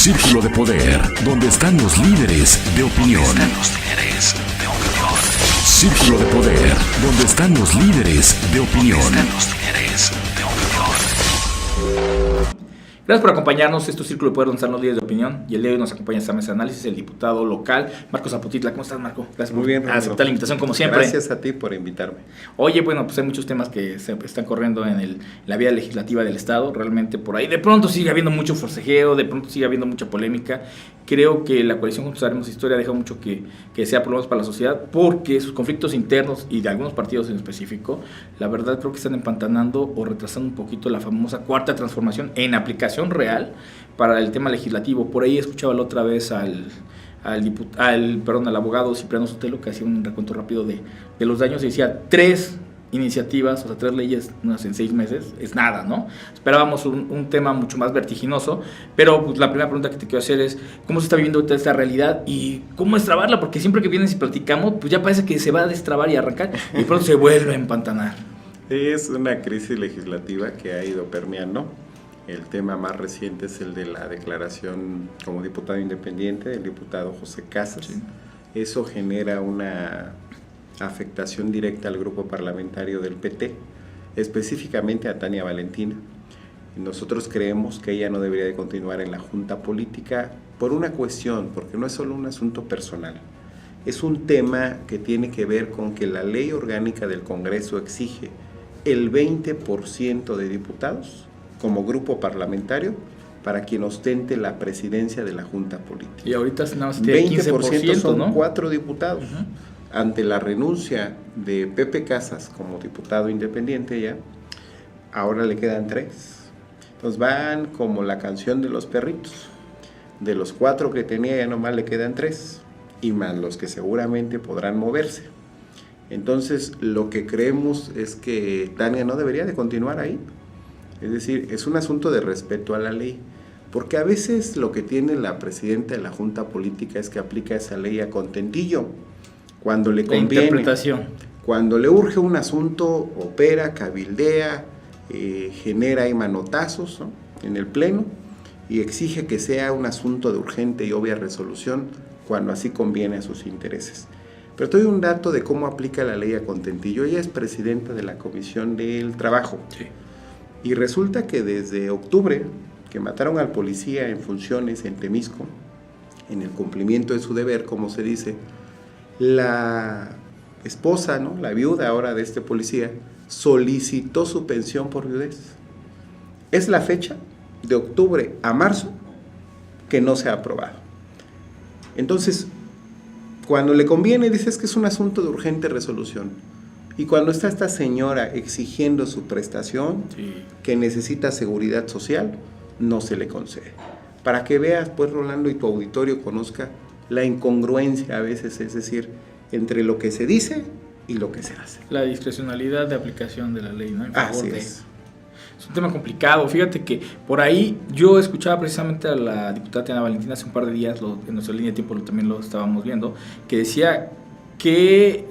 Círculo de Poder, donde están los líderes de opinión. Círculo de Poder, donde están los líderes de opinión. Gracias por acompañarnos. Esto es Círculo de Poder, donde están los líderes de opinión. Y el día de hoy nos acompaña en esta mesa de análisis el diputado local, Marco Zapotitla. ¿Cómo estás, Marco? Gracias Muy bien, por aceptar la invitación, como siempre. Gracias a ti por invitarme. Oye, bueno, pues hay muchos temas que se están corriendo en la vida legislativa del Estado. Realmente por ahí de pronto sigue habiendo mucho forcejeo, de pronto sigue habiendo mucha polémica. Creo que la coalición Juntos Haremos Historia deja mucho que sea por lo menos para la sociedad, porque sus conflictos internos y de algunos partidos en específico, la verdad creo que están empantanando o retrasando un poquito la famosa cuarta transformación en aplicación real para el tema legislativo. Por ahí escuchaba la otra vez al abogado Cipriano Sotelo, que hacía un recuento rápido de los daños y decía 3 iniciativas, o sea, 3 leyes en 6 meses, es nada, ¿no? Esperábamos un tema mucho más vertiginoso, pero pues, la primera pregunta que te quiero hacer es, ¿cómo se está viviendo ahorita esta realidad y cómo destrabarla? Porque siempre que vienes y platicamos, pues ya parece que se va a destrabar y arrancar, y pronto se vuelve a empantanar. Es una crisis legislativa que ha ido permeando. El tema más reciente es el de la declaración como diputado independiente del diputado José Casas. Sí. Eso genera una afectación directa al grupo parlamentario del PT, específicamente a Tania Valentina. Nosotros creemos que ella no debería de continuar en la Junta Política por una cuestión, porque no es solo un asunto personal, es un tema que tiene que ver con que la ley orgánica del Congreso exige el 20% de diputados como grupo parlamentario para quien ostente la presidencia de la Junta Política. Y ahorita no, 20% son, ¿no? 4 diputados. Ante la renuncia de Pepe Casas como diputado independiente ya, ahora le quedan 3. Entonces van como la canción de los perritos. De los 4 que tenía ya nomás le quedan 3, y más los que seguramente podrán moverse. Entonces lo que creemos es que Tania no debería de continuar ahí. Es decir, es un asunto de respeto a la ley. Porque a veces lo que tiene la presidenta de la Junta Política es que aplica esa ley a contentillo. Cuando le conviene, interpretación. Cuando le urge un asunto, opera, cabildea, genera ahí manotazos, ¿no?, en el pleno, y exige que sea un asunto de urgente y obvia resolución cuando así conviene a sus intereses. Pero te doy un dato de cómo aplica la ley a contentillo. Ella es presidenta de la Comisión del Trabajo. Sí. Y resulta que desde octubre, que mataron al policía en funciones en Temisco, en el cumplimiento de su deber, como se dice, la esposa, ¿no?, la viuda ahora de este policía, solicitó su pensión por viudez. Es la fecha de octubre a marzo que no se ha aprobado. Entonces, cuando le conviene, dices que es un asunto de urgente resolución. Y cuando está esta señora exigiendo su prestación, sí, que necesita seguridad social, no se le concede. Para que veas, pues, Rolando, y tu auditorio conozca la incongruencia a veces, es decir, entre lo que se dice y lo que se hace. La discrecionalidad de aplicación de la ley, ¿no? Así es. Es un tema complicado. Fíjate que por ahí yo escuchaba precisamente a la diputada Tania Valentina hace un par de días, en nuestra línea de tiempo también lo estábamos viendo, que decía que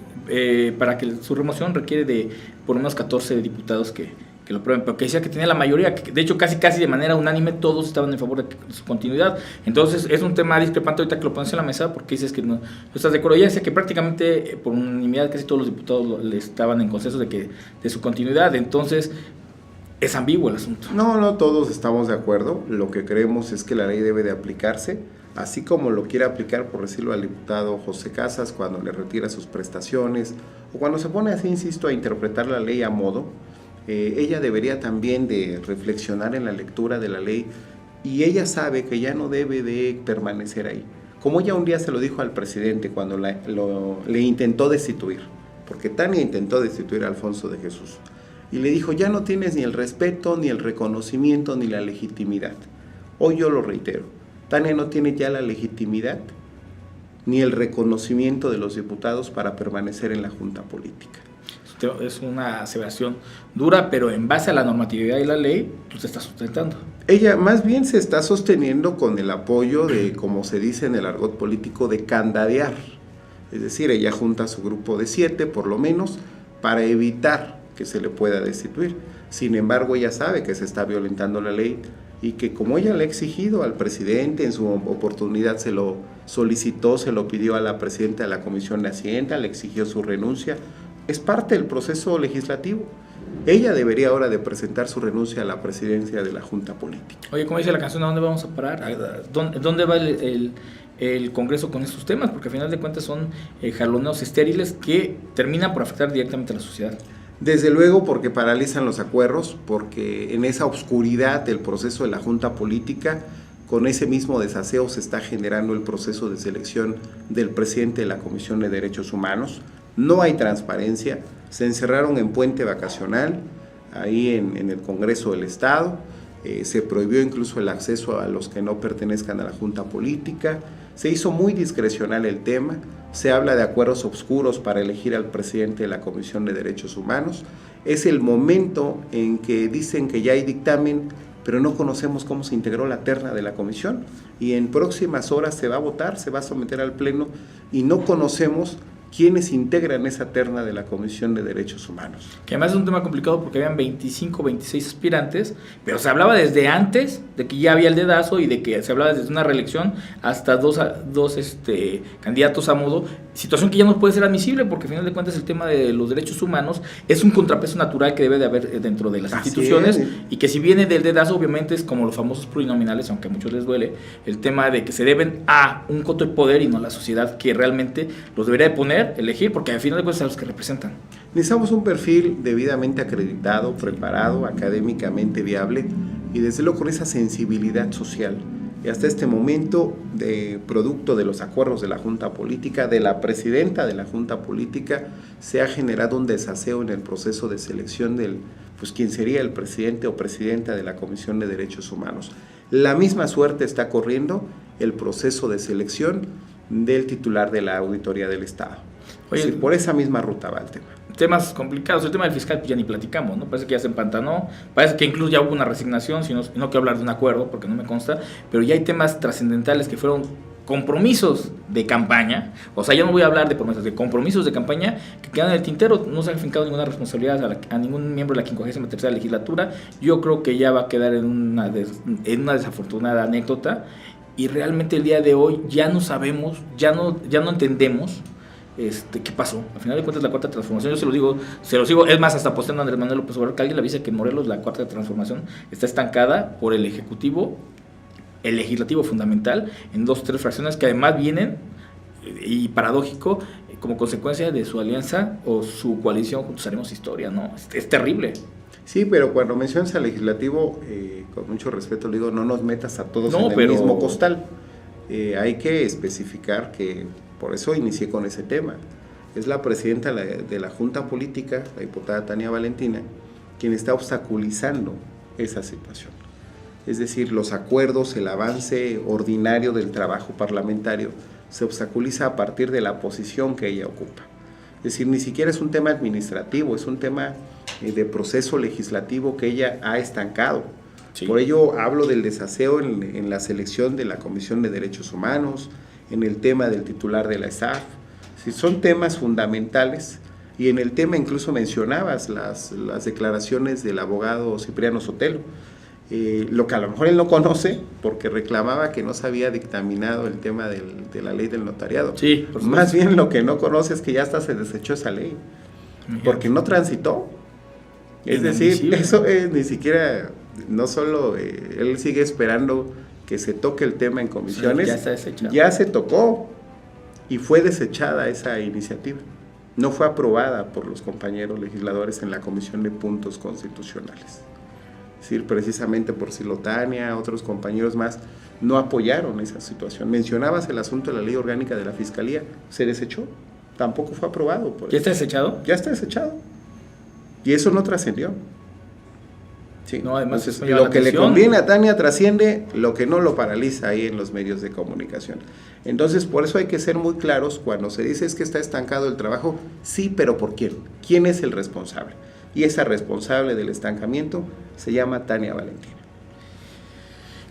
para que su remoción requiere de por lo menos 14 diputados que lo aprueben, pero que decía que tenía la mayoría, que de hecho casi de manera unánime todos estaban en favor de su continuidad. Entonces es un tema discrepante ahorita que lo pones en la mesa, porque dices que no estás de acuerdo. Ella decía que prácticamente por unanimidad casi todos los diputados le estaban en consenso de su continuidad. Entonces es ambiguo el asunto. No todos estamos de acuerdo. Lo que creemos es que la ley debe de aplicarse, así como lo quiere aplicar, por decirlo, al diputado José Casas cuando le retira sus prestaciones, o cuando se pone así, insisto, a interpretar la ley a modo. Ella debería también de reflexionar en la lectura de la ley, y ella sabe que ya no debe de permanecer ahí. Como ella un día se lo dijo al presidente cuando le intentó destituir, porque Tania intentó destituir a Alfonso de Jesús, y le dijo: ya no tienes ni el respeto, ni el reconocimiento, ni la legitimidad. Hoy yo lo reitero, Tania no tiene ya la legitimidad ni el reconocimiento de los diputados para permanecer en la Junta Política. Es una aseveración dura, pero en base a la normatividad y la ley, tú te estás sustentando. Ella más bien se está sosteniendo con el apoyo de, como se dice en el argot político, de candadear. Es decir, ella junta a su grupo de 7, por lo menos, para evitar que se le pueda destituir. Sin embargo, ella sabe que se está violentando la ley y que como ella le ha exigido al presidente, en su oportunidad se lo solicitó, se lo pidió a la presidenta de la Comisión de Hacienda, le exigió su renuncia, es parte del proceso legislativo. Ella debería ahora de presentar su renuncia a la presidencia de la Junta Política. Oye, como dice la canción, ¿a dónde vamos a parar? ¿Dónde va el Congreso con estos temas? Porque al final de cuentas son jaloneos estériles que terminan por afectar directamente a la sociedad. Desde luego porque paralizan los acuerdos, porque en esa oscuridad del proceso de la Junta Política, con ese mismo desaseo se está generando el proceso de selección del presidente de la Comisión de Derechos Humanos. No hay transparencia, se encerraron en puente vacacional, ahí en el Congreso del Estado, se prohibió incluso el acceso a los que no pertenezcan a la Junta Política, se hizo muy discrecional el tema, se habla de acuerdos oscuros para elegir al presidente de la Comisión de Derechos Humanos. Es el momento en que dicen que ya hay dictamen, pero no conocemos cómo se integró la terna de la comisión, y en próximas horas se va a votar, se va a someter al pleno, y no conocemos quiénes integran esa terna de la Comisión de Derechos Humanos. Que además es un tema complicado porque habían 25, 26 aspirantes, pero se hablaba desde antes de que ya había el dedazo y de que se hablaba desde una reelección hasta dos candidatos a modo, situación que ya no puede ser admisible porque al final de cuentas el tema de los derechos humanos es un contrapeso natural que debe de haber dentro de las instituciones, y que si viene del dedazo obviamente es como los famosos plurinominales, aunque a muchos les duele, el tema de que se deben a un coto de poder y no a la sociedad que realmente los debería de poner, elegir, porque al final de cuentas son los que representan. Necesitamos un perfil debidamente acreditado, preparado, académicamente viable y desde luego con esa sensibilidad social. Y hasta este momento, de producto de los acuerdos de la Junta Política, de la presidenta de la Junta Política, se ha generado un desaseo en el proceso de selección del, pues quien sería el presidente o presidenta de la Comisión de Derechos Humanos. La misma suerte está corriendo el proceso de selección del titular de la Auditoría del Estado. Oye, es decir, por esa misma ruta va el tema. Temas complicados, el tema del fiscal pues ya ni platicamos, ¿no? Parece que ya se empantanó, parece que incluso ya hubo una resignación, si no quiero hablar de un acuerdo porque no me consta, pero ya hay temas trascendentales que fueron compromisos de campaña, o sea, ya no voy a hablar de promesas, de compromisos de campaña que quedan en el tintero, no se ha fincado ninguna responsabilidad a ningún miembro de la 53ª legislatura. Yo creo que ya va a quedar en una desafortunada anécdota, y realmente el día de hoy ya no sabemos, ya no entendemos qué pasó. Al final de cuentas, la cuarta transformación, yo se lo sigo, es más, hasta posteando a Andrés Manuel López Obrador, que alguien le avisa que en Morelos la cuarta transformación está estancada por el Ejecutivo, el Legislativo fundamental, en 2 o 3 fracciones que además vienen, y paradójico, como consecuencia de su alianza o su coalición Juntos Haremos Historia, ¿no? Es terrible. Sí, pero cuando mencionas al legislativo, con mucho respeto le digo, no nos metas a todos en el mismo costal. Hay que especificar que, por eso inicié con ese tema, es la presidenta de la Junta Política, la diputada Tania Valentina, quien está obstaculizando esa situación. Es decir, los acuerdos, el avance ordinario del trabajo parlamentario se obstaculiza a partir de la posición que ella ocupa. Es decir, ni siquiera es un tema administrativo, es un tema de proceso legislativo que ella ha estancado. Sí. Por ello hablo del desaseo en la selección de la Comisión de Derechos Humanos, en el tema del titular de la ESAF. Sí, son temas fundamentales, y en el tema incluso mencionabas las declaraciones del abogado Cipriano Sotelo, lo que a lo mejor él no conoce porque reclamaba que no se había dictaminado el tema de la ley del notariado. Sí, más bien lo que no conoce es que ya hasta se desechó esa ley, porque no transitó. Es decir, eso ni siquiera, no solo él sigue esperando que se toque el tema en comisiones, ya está desechado. Ya se tocó y fue desechada esa iniciativa. No fue aprobada por los compañeros legisladores en la Comisión de Puntos Constitucionales. Es decir, precisamente por Silotania, otros compañeros más, no apoyaron esa situación. Mencionabas el asunto de la ley orgánica de la Fiscalía, se desechó, tampoco fue aprobado. ¿Ya está desechado? Ya está desechado. Y eso no trascendió. Sí. No, además entonces, lo que le conviene a Tania trasciende, lo que no lo paraliza ahí en los medios de comunicación. Entonces, por eso hay que ser muy claros cuando se dice es que está estancado el trabajo. Sí, pero ¿por quién? ¿Quién es el responsable? Y esa responsable del estancamiento se llama Tania Valentina.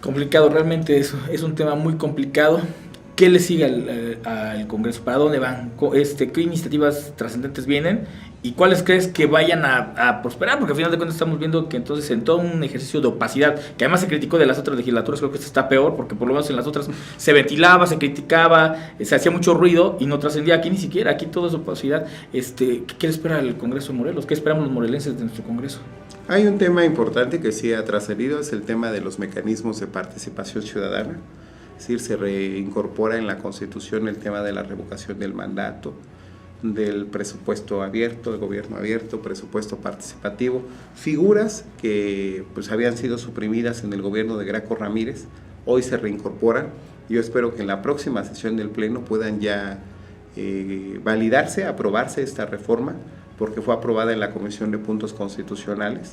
Complicado, realmente es un tema muy complicado. ¿Qué le sigue al Congreso? ¿Para dónde van? ¿Qué iniciativas trascendentes vienen? ¿Y cuáles crees que vayan a prosperar? Porque al final de cuentas estamos viendo que entonces en todo un ejercicio de opacidad, que además se criticó de las otras legislaturas, creo que esta está peor, porque por lo menos en las otras se ventilaba, se criticaba, se hacía mucho ruido y no trascendía. Aquí ni siquiera, aquí todo es opacidad. ¿Qué le espera el Congreso de Morelos? ¿Qué esperamos los morelenses de nuestro Congreso? Hay un tema importante que sí ha trascendido, es el tema de los mecanismos de participación ciudadana. Es decir, se reincorpora en la Constitución el tema de la revocación del mandato, del presupuesto abierto, del gobierno abierto, presupuesto participativo, figuras que pues habían sido suprimidas en el gobierno de Graco Ramírez, hoy se reincorporan. Yo espero que en la próxima sesión del Pleno puedan ya validarse, aprobarse esta reforma, porque fue aprobada en la Comisión de Puntos Constitucionales,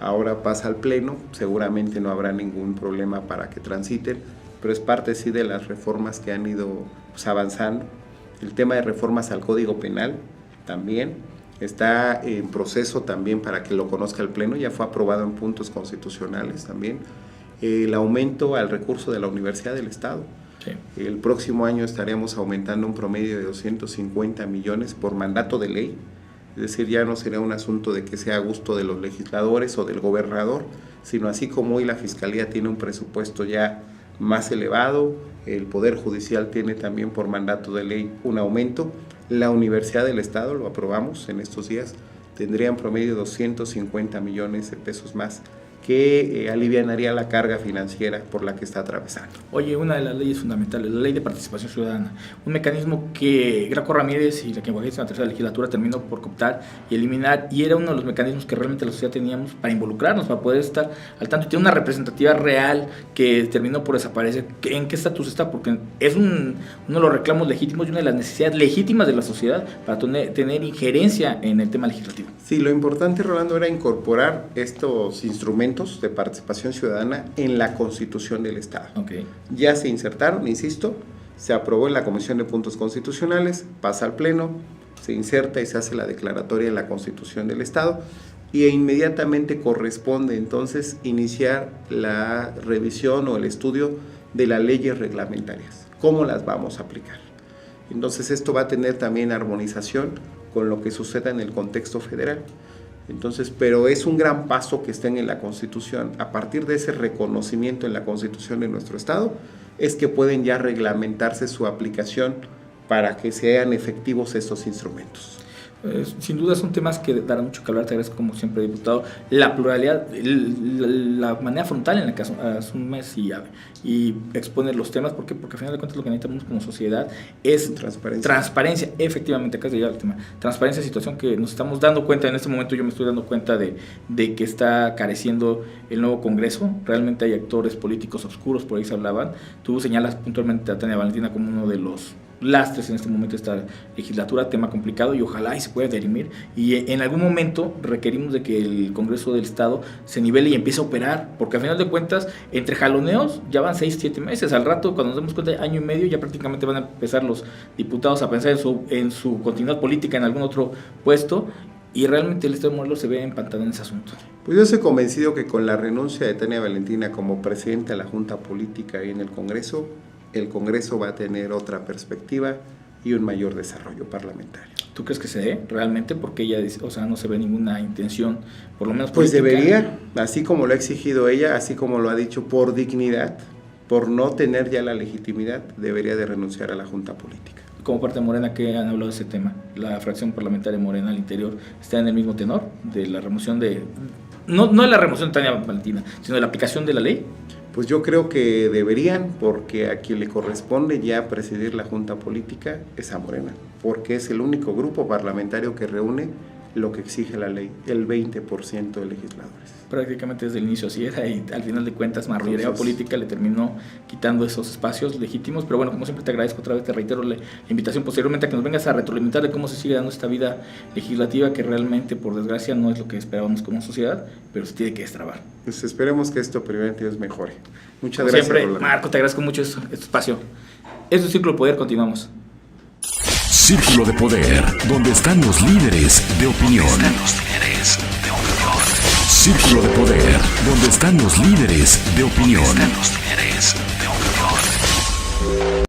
ahora pasa al Pleno, seguramente no habrá ningún problema para que transiten, pero es parte sí de las reformas que han ido pues, avanzando. El tema de reformas al Código Penal también está en proceso también para que lo conozca el Pleno, ya fue aprobado en puntos constitucionales también. El aumento al recurso de la Universidad del Estado. Sí. El próximo año estaremos aumentando un promedio de 250 millones por mandato de ley, es decir, ya no será un asunto de que sea a gusto de los legisladores o del gobernador, sino así como hoy la Fiscalía tiene un presupuesto ya más elevado, el Poder Judicial tiene también por mandato de ley un aumento, la Universidad del Estado, lo aprobamos en estos días, tendría en promedio 250 millones de pesos más, que alivianaría la carga financiera por la que está atravesando. Oye, una de las leyes fundamentales, la ley de participación ciudadana, un mecanismo que Graco Ramírez y la 53ª legislatura terminó por cooptar y eliminar, y era uno de los mecanismos que realmente la sociedad teníamos para involucrarnos, para poder estar al tanto, y tiene una representatividad real que terminó por desaparecer. ¿En qué estatus está? Porque es uno de los reclamos legítimos y una de las necesidades legítimas de la sociedad para tener injerencia en el tema legislativo. Sí, lo importante, Rolando, era incorporar estos instrumentos de participación ciudadana en la Constitución del Estado. Okay. Ya se insertaron, insisto, se aprobó en la Comisión de Puntos Constitucionales, pasa al Pleno, se inserta y se hace la declaratoria en la Constitución del Estado y inmediatamente corresponde entonces iniciar la revisión o el estudio de las leyes reglamentarias. ¿Cómo las vamos a aplicar? Entonces esto va a tener también armonización con lo que suceda en el contexto federal. Entonces, pero es un gran paso que estén en la Constitución. A partir de ese reconocimiento en la Constitución de nuestro Estado, es que pueden ya reglamentarse su aplicación para que sean efectivos estos instrumentos. Sin duda son temas que darán mucho que hablar. Te agradezco como siempre, diputado, la pluralidad, la manera frontal en la que asumes y expones los temas. ¿Por qué? Porque al final de cuentas lo que necesitamos como sociedad es transparencia. Efectivamente, acá se llega el tema. Transparencia, situación que nos estamos dando cuenta, en este momento yo me estoy dando cuenta de que está careciendo el nuevo Congreso. Realmente hay actores políticos oscuros, por ahí se hablaban. Tú señalas puntualmente a Tania Valentina como uno de los lastres en este momento de esta legislatura, tema complicado y ojalá y se pueda dirimir, y en algún momento requerimos de que el Congreso del Estado se nivele y empiece a operar, porque al final de cuentas entre jaloneos ya van 6-7 meses, al rato cuando nos demos cuenta de año y medio ya prácticamente van a empezar los diputados a pensar en su continuidad política en algún otro puesto, y realmente el Estado de Morelos se ve empantado en ese asunto. Pues yo estoy convencido que con la renuncia de Tania Valentina como presidenta de la Junta Política y en el Congreso, el Congreso va a tener otra perspectiva y un mayor desarrollo parlamentario. ¿Tú crees que se dé realmente? Porque ella dice, o sea, no se ve ninguna intención, por lo menos pues política. Debería, así como lo ha exigido ella, así como lo ha dicho, por dignidad, por no tener ya la legitimidad, debería de renunciar a la Junta Política. Como parte de Morena, ¿qué han hablado de ese tema? La fracción parlamentaria de Morena al interior está en el mismo tenor de la remoción de... No de la remoción de Tania Valentina, sino de la aplicación de la ley. Pues yo creo que deberían, porque a quien le corresponde ya presidir la Junta Política es a Morena, porque es el único grupo parlamentario que reúne lo que exige la ley, el 20% de legisladores. Prácticamente desde el inicio así era, y al final de cuentas mayoría política le terminó quitando esos espacios legítimos, pero bueno, como siempre te agradezco otra vez, te reitero la invitación posteriormente a que nos vengas a retroalimentar de cómo se sigue dando esta vida legislativa que realmente por desgracia no es lo que esperábamos como sociedad, pero se tiene que destrabar. Pues esperemos que esto primeramente Dios mejore. Muchas como gracias. Siempre, Rolando. Marco, te agradezco mucho este espacio. Este es Círculo de Poder, continuamos. Círculo de Poder, donde están los líderes de opinión. Círculo de Poder, donde están los líderes de opinión.